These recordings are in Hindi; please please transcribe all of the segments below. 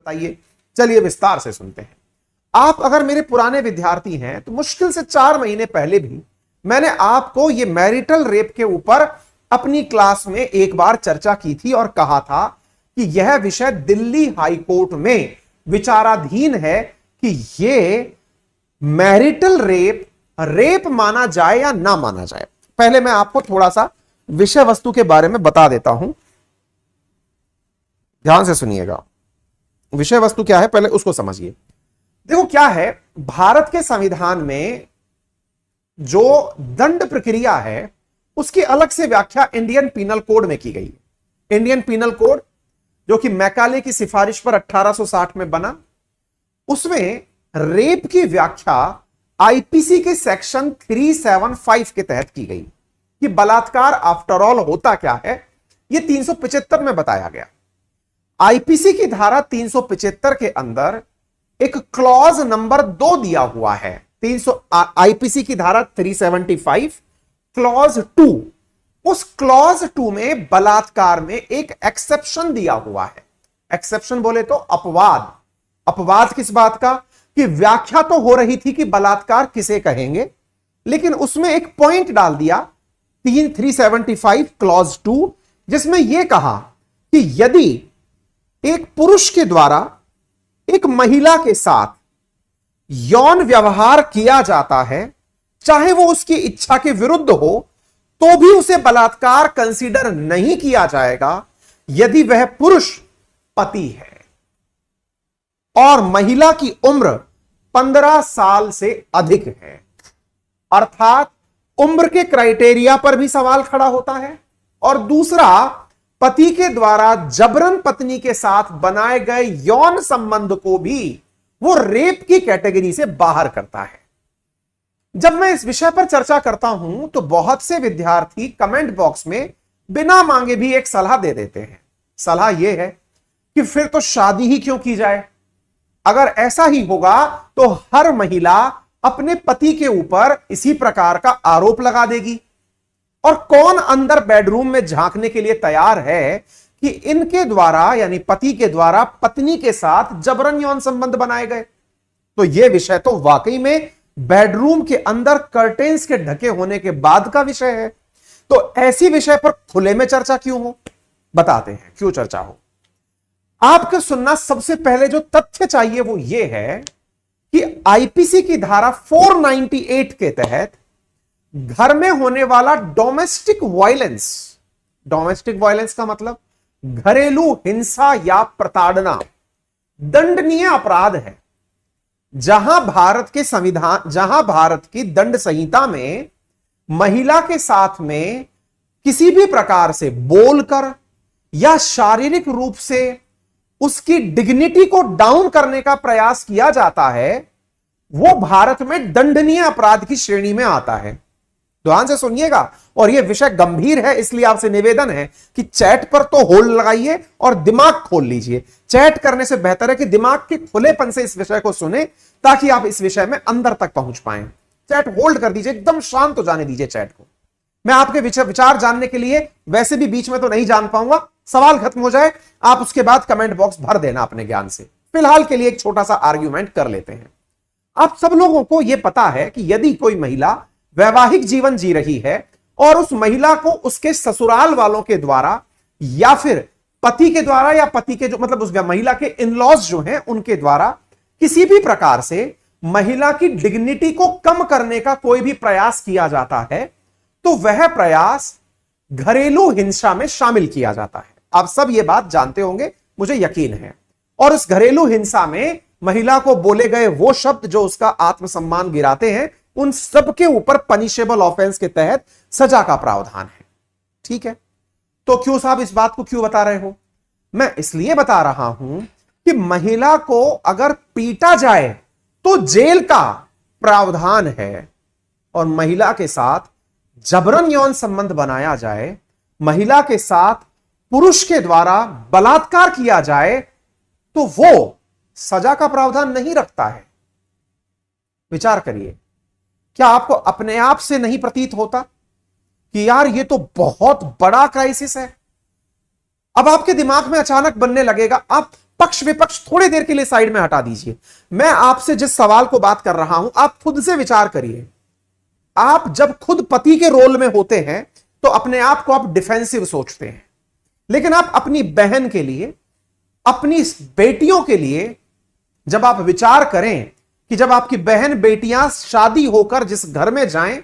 बताइए, चलिए विस्तार से सुनते हैं। आप अगर मेरे पुराने विद्यार्थी हैं तो मुश्किल से 4 महीने पहले भी मैंने आपको ये मैरिटल रेप के ऊपर अपनी क्लास में एक बार चर्चा की थी और कहा था कि यह विषय दिल्ली हाई कोर्ट में विचाराधीन है कि यह मैरिटल रेप माना जाए या ना माना जाए। पहले मैं आपको थोड़ा सा विषय वस्तु के बारे में बता देता हूं, ध्यान से सुनिएगा। विषय वस्तु क्या है पहले उसको समझिए। देखो क्या है, भारत के संविधान में जो दंड प्रक्रिया है उसकी अलग से व्याख्या इंडियन पीनल कोड में की गई है। इंडियन पीनल कोड जो कि मैकाले की सिफारिश पर 1860 में बना, उसमें रेप की व्याख्या आईपीसी के सेक्शन 375 के तहत की गई कि बलात्कार आफ्टर ऑल होता क्या है, यह 375 में बताया गया। आईपीसी की धारा 375 के अंदर एक क्लॉज नंबर 2 दिया हुआ है। आईपीसी की धारा 375 क्लॉज 2, उस क्लॉज 2 में बलात्कार में एक एक्सेप्शन दिया हुआ है। एक्सेप्शन बोले तो अपवाद। अपवाद किस बात का? कि व्याख्या तो हो रही थी कि बलात्कार किसे कहेंगे, लेकिन उसमें एक पॉइंट डाल दिया 375 क्लॉज 2, जिसमें यह कहा कि यदि एक पुरुष के द्वारा एक महिला के साथ यौन व्यवहार किया जाता है, चाहे वो उसकी इच्छा के विरुद्ध हो, तो भी उसे बलात्कार कंसीडर नहीं किया जाएगा यदि वह पुरुष पति है और महिला की उम्र 15 साल से अधिक है। अर्थात उम्र के क्राइटेरिया पर भी सवाल खड़ा होता है, और दूसरा, पति के द्वारा जबरन पत्नी के साथ बनाए गए यौन संबंध को भी वो रेप की कैटेगरी से बाहर करता है। जब मैं इस विषय पर चर्चा करता हूं तो बहुत से विद्यार्थी कमेंट बॉक्स में बिना मांगे भी एक सलाह दे देते हैं। सलाह यह है कि फिर तो शादी ही क्यों की जाए। अगर ऐसा ही होगा तो हर महिला अपने पति के ऊपर इसी प्रकार का आरोप लगा देगी, और कौन अंदर बेडरूम में झांकने के लिए तैयार है कि इनके द्वारा यानी पति के द्वारा पत्नी के साथ जबरन यौन संबंध बनाए गए। तो यह विषय तो वाकई में बेडरूम के अंदर कर्टेन्स के ढके होने के बाद का विषय है। तो ऐसी विषय पर खुले में चर्चा क्यों हो, बताते हैं क्यों चर्चा हो। आपको सुनना सबसे पहले जो तथ्य चाहिए वो ये है कि आईपीसी की धारा 498 के तहत घर में होने वाला डोमेस्टिक वायलेंस का मतलब घरेलू हिंसा या प्रताड़ना दंडनीय अपराध है। जहां भारत की दंड संहिता में महिला के साथ में किसी भी प्रकार से बोलकर या शारीरिक रूप से उसकी डिग्निटी को डाउन करने का प्रयास किया जाता है, वो भारत में दंडनीय अपराध की श्रेणी में आता है। ध्यान से सुनिएगा, और यह विषय गंभीर है, इसलिए आपसे निवेदन है कि चैट पर तो होल्ड लगाइए और दिमाग खोल लीजिए। चैट करने से बेहतर है कि दिमाग के खुलेपन से इस विषय को सुने, ताकि आप इस विषय में अंदर तक पहुंच पाएं। चैट होल्ड कर दीजिए, एकदम शांत हो जाने दीजिए चैट को। मैं आपके विचार जानने के लिए वैसे भी बीच में तो नहीं जान पाऊंगा, सवाल खत्म हो जाए आप उसके बाद कमेंट बॉक्स भर देना अपने ज्ञान से। फिलहाल के लिए एक छोटा सा आर्ग्यूमेंट कर लेते हैं। आप सब लोगों को यह पता है कि यदि कोई महिला वैवाहिक जीवन जी रही है और उस महिला को उसके ससुराल वालों के द्वारा या फिर पति के द्वारा या पति के जो मतलब उस महिला के इन-लॉज जो हैं उनके द्वारा किसी भी प्रकार से महिला की डिग्निटी को कम करने का कोई भी प्रयास किया जाता है, तो वह प्रयास घरेलू हिंसा में शामिल किया जाता है। आप सब ये बात जानते होंगे, मुझे यकीन है। और उस घरेलू हिंसा में महिला को बोले गए वो शब्द जो उसका आत्मसम्मान गिराते हैं, उन सब के ऊपर पनिशेबल ऑफेंस के तहत सजा का प्रावधान है। ठीक है, तो क्यों साहब इस बात को क्यों बता रहे हो? मैं इसलिए बता रहा हूं कि महिला को अगर पीटा जाए तो जेल का प्रावधान है, और महिला के साथ जबरन यौन संबंध बनाया जाए, महिला के साथ पुरुष के द्वारा बलात्कार किया जाए, तो वो सजा का प्रावधान नहीं रखता है। विचार करिए, क्या आपको अपने आप से नहीं प्रतीत होता कि यार ये तो बहुत बड़ा क्राइसिस है? अब आपके दिमाग में अचानक बनने लगेगा, आप पक्ष विपक्ष थोड़ी देर के लिए साइड में हटा दीजिए। मैं आपसे जिस सवाल को बात कर रहा हूं, आप खुद से विचार करिए। आप जब खुद पति के रोल में होते हैं तो अपने आप को आप डिफेंसिव सोचते हैं, लेकिन आप अपनी बहन के लिए, अपनी बेटियों के लिए जब आप विचार करें कि जब आपकी बहन बेटियां शादी होकर जिस घर में जाएं,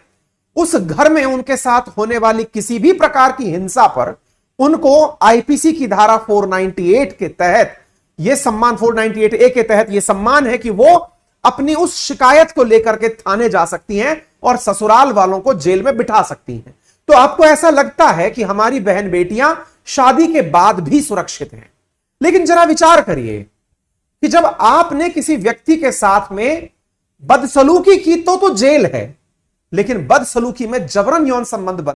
उस घर में उनके साथ होने वाली किसी भी प्रकार की हिंसा पर उनको आईपीसी की धारा 498 के तहत यह सम्मान, 498A के तहत यह सम्मान है कि वो अपनी उस शिकायत को लेकर के थाने जा सकती हैं और ससुराल वालों को जेल में बिठा सकती हैं। तो आपको ऐसा लगता है कि हमारी बहन बेटियां शादी के बाद भी सुरक्षित हैं, लेकिन जरा विचार करिए कि जब आपने किसी व्यक्ति के साथ में बदसलूकी की तो जेल है, लेकिन बदसलूकी में जबरन यौन संबंध